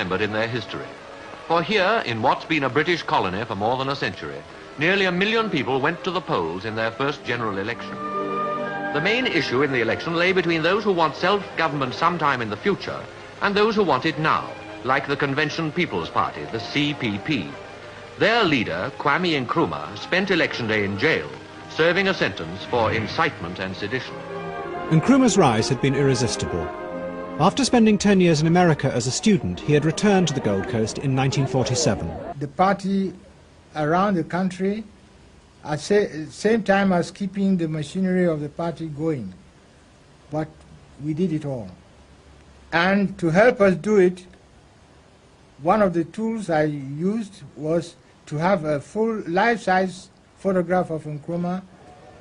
remembered in their history. For here, in what's been a British colony for more than a century, nearly 1 million people went to the polls in their first general election. The main issue in the election lay between those who want self-government sometime in the future and those who want it now, like the Convention People's Party, the CPP. Their leader, Kwame Nkrumah, spent election day in jail, serving a sentence for incitement and sedition. Nkrumah's rise had been irresistible. After spending 10 years in America as a student, he had returned to the Gold Coast in 1947. The party around the country at the same time as keeping the machinery of the party going. But we did it all. And to help us do it, one of the tools I used was to have a full life-size photograph of Nkrumah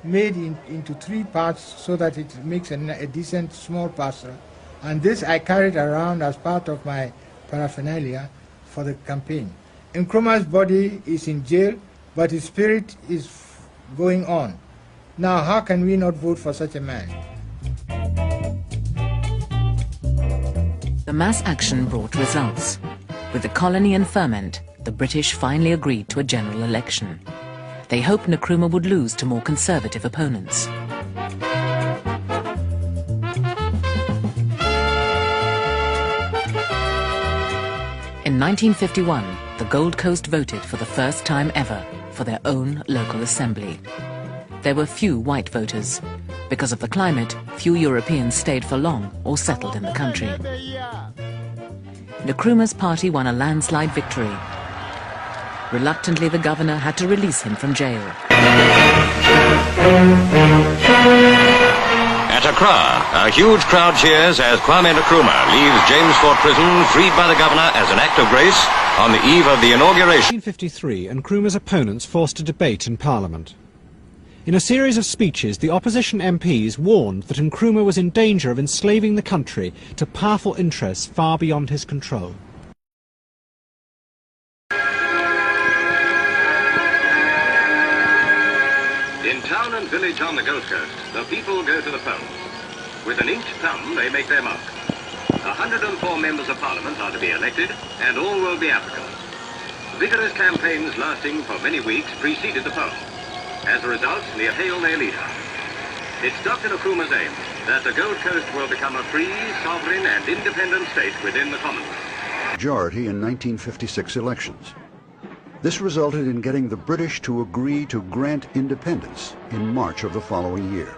made into 3 parts so that it makes a decent small parcel. And this I carried around as part of my paraphernalia for the campaign. Nkrumah's body is in jail, but his spirit is going on. Now, how can we not vote for such a man? The mass action brought results. With the colony in ferment, the British finally agreed to a general election. They hoped Nkrumah would lose to more conservative opponents. In 1951, the Gold Coast voted for the first time ever for their own local assembly. There were few white voters. Because of the climate, few Europeans stayed for long or settled in the country. Nkrumah's party won a landslide victory. Reluctantly, the governor had to release him from jail. At Accra, a huge crowd cheers as Kwame Nkrumah leaves James Fort Prison, freed by the governor as an act of grace, on the eve of the inauguration. In 1953, Nkrumah's opponents forced a debate in Parliament. In a series of speeches, the opposition MPs warned that Nkrumah was in danger of enslaving the country to powerful interests far beyond his control. In town and village on the Gold Coast, the people go to the polls. With an inked thumb, they make their mark. 104 members of Parliament are to be elected, and all will be Africans. Vigorous campaigns lasting for many weeks preceded the poll. As a result, they hail their leader. It's Dr. Nkrumah's aim that the Gold Coast will become a free, sovereign and independent state within the Commonwealth. Majority in 1956 elections. This resulted in getting the British to agree to grant independence in March of the following year.